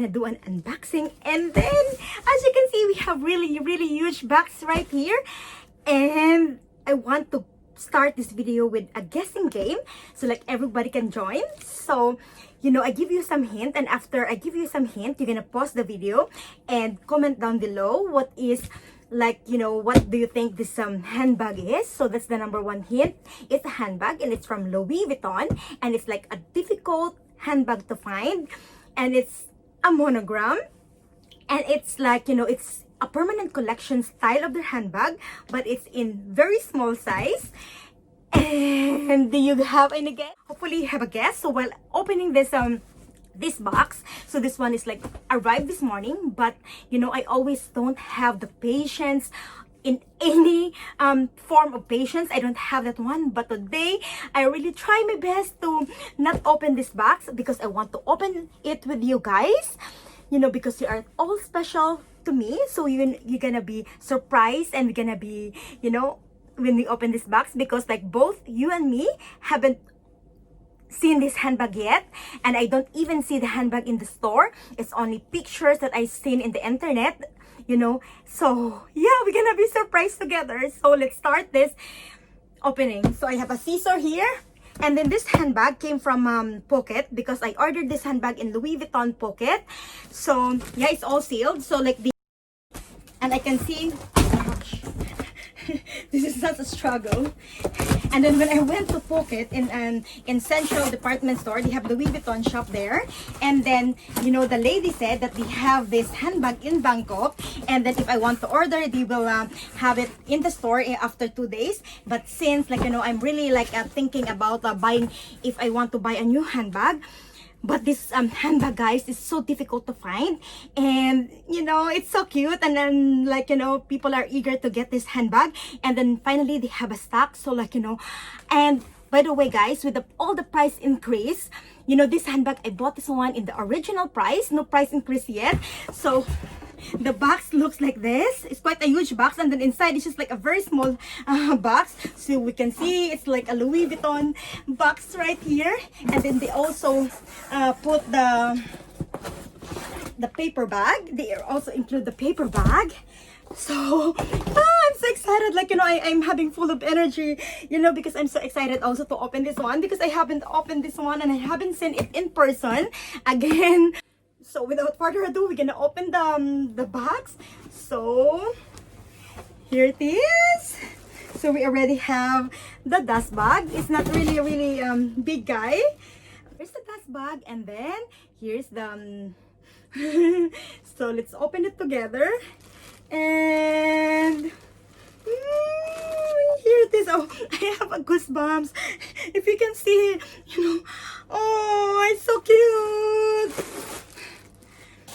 gonna do an unboxing. And then, as you can see, we have really huge box right here. And I want to start this video with a guessing game, so like everybody can join. So, you know, I give you some hint, and after I give you some hint, you're gonna pause the video and comment down below what is, like, you know, what do you think this handbag is. So that's the number one hint. It's a handbag, and it's from Louis Vuitton, and it's like a difficult handbag to find, and it's a monogram, and it's like, you know, it's a permanent collection style of their handbag, but it's in very small size. And do you have any guess? Hopefully you have a guess. So while opening this this box, so this one is like arrived this morning, but you know, I always don't have the patience in any form of patience. I don't have that one, but today I really try my best to not open this box, because I want to open it with you guys, you know, because you are all special to me. So you're gonna be surprised, and we're gonna be, you know, when we open this box, because like both you and me haven't seen this handbag yet, and I don't even see the handbag in the store. It's only pictures that I've seen in the internet, you know. So yeah, we're gonna be surprised together. So let's start this opening. So I have a scissor here, and then this handbag came from Pocket, because I ordered this handbag in Louis Vuitton Pocket. So yeah, it's all sealed. So like the, and I can see, ouch, this is such a struggle. And then when I went to Pocket in Central Department Store, they have the Louis Vuitton shop there. And then, you know, the lady said that they have this handbag in Bangkok, and that if I want to order, they will have it in the store after 2 days. But since, like, you know, I'm really like thinking about buying, if I want to buy a new handbag. But this handbag, guys, is so difficult to find, and you know, it's so cute. And then, like, you know, people are eager to get this handbag, and then finally they have a stock. So like, you know, and by the way, guys, with all the price increase, you know, this handbag, I bought this one in the original price, no price increase yet. So the box looks like this. It's quite a huge box, and then inside it's just like a very small box. So we can see it's like a Louis Vuitton box right here. And then they also put the paper bag. They also include the paper bag. So I'm so excited, like, you know, I'm having full of energy, you know, because I'm so excited also to open this one, because I haven't opened this one and I haven't seen it in person again. So without further ado, we're gonna open the box. So here it is. So we already have the dust bag. It's not really big, guy. Here's the dust bag, and then here's the so let's open it together. And here it is. Oh, I have a goosebumps. If you can see, you know, oh, it's so cute.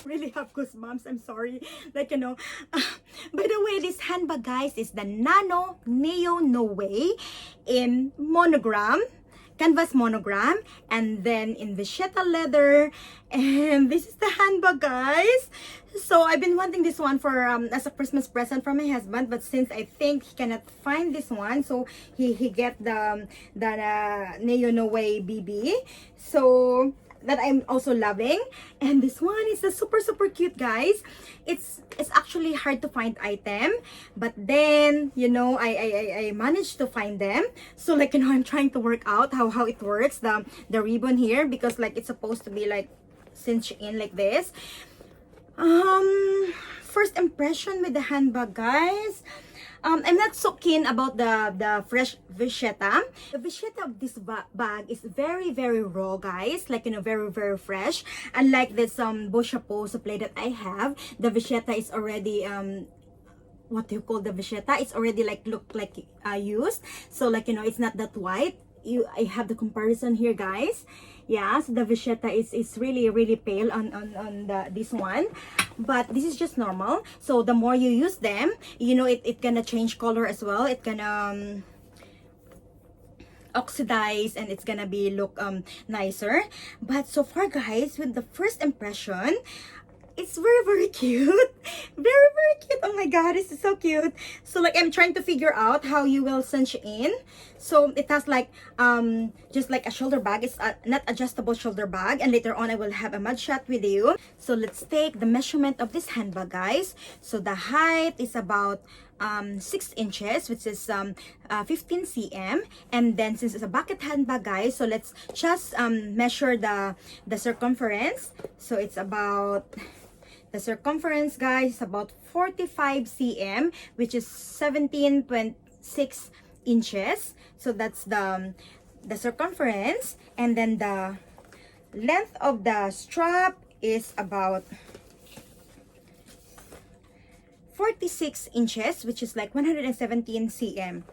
Really have goosebumps. I'm sorry, like, you know. By the way, this handbag, guys, is the Nano Neonoe in monogram, canvas monogram, and then in vachetta leather. And this is the handbag, guys. So I've been wanting this one for as a Christmas present from my husband, but since I think he cannot find this one, so he get the Neonoe BB. So that I'm also loving. And this one is a super cute, guys. It's actually hard to find item, but then, you know, I managed to find them. So like, you know, I'm trying to work out how it works, the ribbon here, because like it's supposed to be like cinch in like this. First impression with the handbag, guys. I'm not so keen about the fresh vachetta. The vachetta of this bag is very raw, guys. Like, you know, very fresh. Unlike this beau chapeau supply that I have, the vachetta is already what do you call the vachetta? It's already like look like used. So like, you know, it's not that white. I have the comparison here, guys. Yeah, so the vachetta is really pale on this one, but this is just normal. So the more you use them, you know, it gonna change color as well. It gonna oxidize, and it's gonna be look nicer. But so far, guys, with the first impression, it's very cute. Very cute. Oh my god, this is so cute. So like I'm trying to figure out how you will cinch in. So it has like just like a shoulder bag. It's a not adjustable shoulder bag, and later on I will have a mud shot with you. So let's take the measurement of this handbag, guys. So the height is about 6 inches, which is 15 cm, and then since it's a bucket handbag, guys, so let's just measure the circumference. So it's about the circumference, guys, about 45 cm, which is 17.6 inches. So that's the circumference, and then the length of the strap is about 46 inches, which is like 117 cm.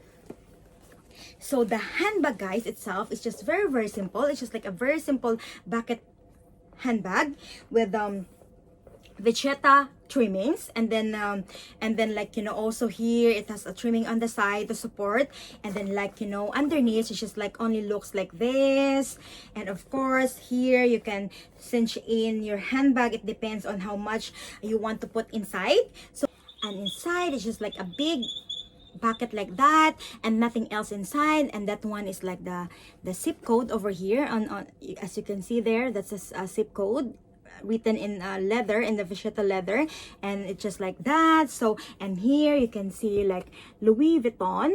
So the handbag, guys, itself is just very simple. It's just like a very simple bucket handbag with vachetta trimmings, and then like, you know, also here it has a trimming on the side to support, and then like, you know, underneath it's just like only looks like this. And of course here you can cinch in your handbag. It depends on how much you want to put inside. So, and inside it's just like a big bucket like that, and nothing else inside. And that one is like the zip code over here on as you can see there. That's a zip code written in leather, in the vachetta leather, and it's just like that. So, and here you can see like Louis Vuitton,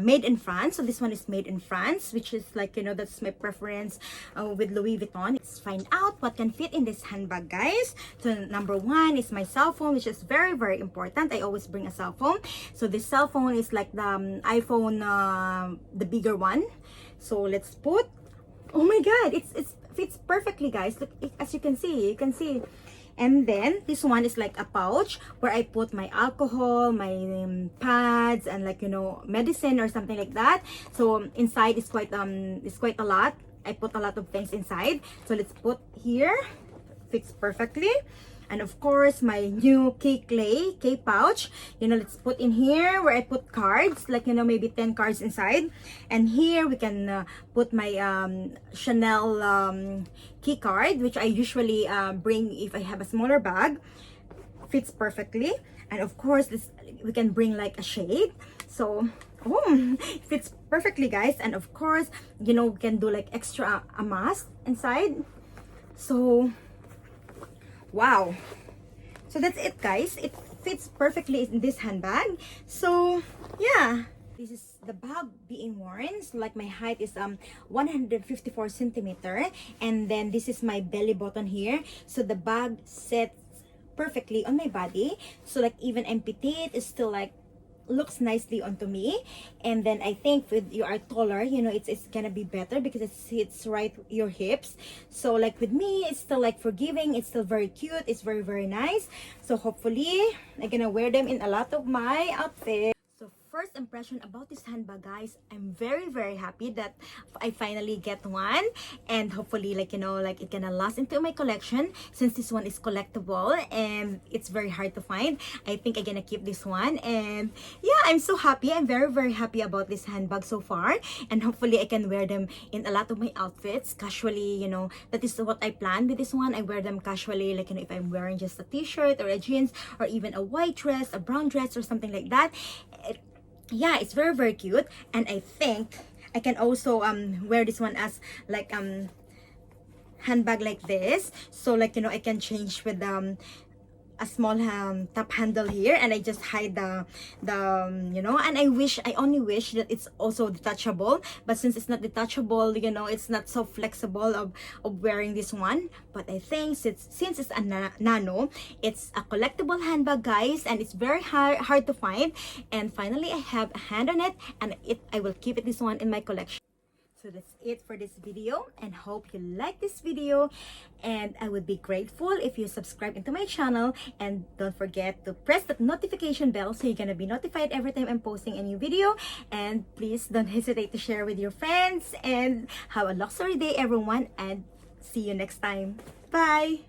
made in France. So this one is made in France, which is like, you know, that's my preference with Louis Vuitton. Let's find out what can fit in this handbag, guys. So number one is my cell phone, which is very important. I always bring a cell phone. So this cell phone is like the iPhone, the bigger one. So let's put, oh my god, it fits perfectly, guys. Look, as you can see, and then this one is like a pouch where I put my alcohol, my pads, and like, you know, medicine or something like that. So inside is quite a lot. I put a lot of things inside. So let's put here, fits perfectly. And of course my new K pouch, you know, let's put in here where I put cards, like, you know, maybe 10 cards inside. And here we can put my Chanel key card, which I usually bring if I have a smaller bag. Fits perfectly. And of course this, we can bring like a shade. So fits perfectly, guys. And of course, you know, we can do like extra a mask inside. So wow, so that's it, guys. It fits perfectly in this handbag. So yeah, this is the bag being worn. So like my height is 154 centimeter, and then this is my belly button here. So the bag sits perfectly on my body. So like even I'm petite, it's still like looks nicely onto me. And then I think with you are taller, you know, it's gonna be better because it sits right your hips. So like with me, it's still like forgiving, it's still very cute, it's very nice. So hopefully I'm gonna wear them in a lot of my outfits. So first impression about this handbag, guys, I'm very happy that I finally get one, and hopefully, like, you know, like it gonna last into my collection, since this one is collectible and it's very hard to find. I think I'm gonna keep this one, and yeah, I'm so happy. I'm very happy about this handbag so far, and hopefully I can wear them in a lot of my outfits casually. You know, that is what I plan with this one. I wear them casually, like, you know, if I'm wearing just a t-shirt or a jeans or even a white dress, a brown dress or something like that. Yeah, it's very cute. And I think I can also wear this one as like handbag like this. So like, you know, I can change with a small top handle here, and I just hide the you know, and I only wish that it's also detachable, but since it's not detachable, you know, it's not so flexible of wearing this one. But I think since it's a nano, it's a collectible handbag, guys, and it's very hard to find. And finally I have a hand on it, and I will keep this one in my collection. So that's it for this video, and hope you like this video, and I would be grateful if you subscribe into my channel, and don't forget to press that notification bell so you're gonna be notified every time I'm posting a new video. And please don't hesitate to share with your friends, and have a luxury day, everyone, and see you next time. Bye.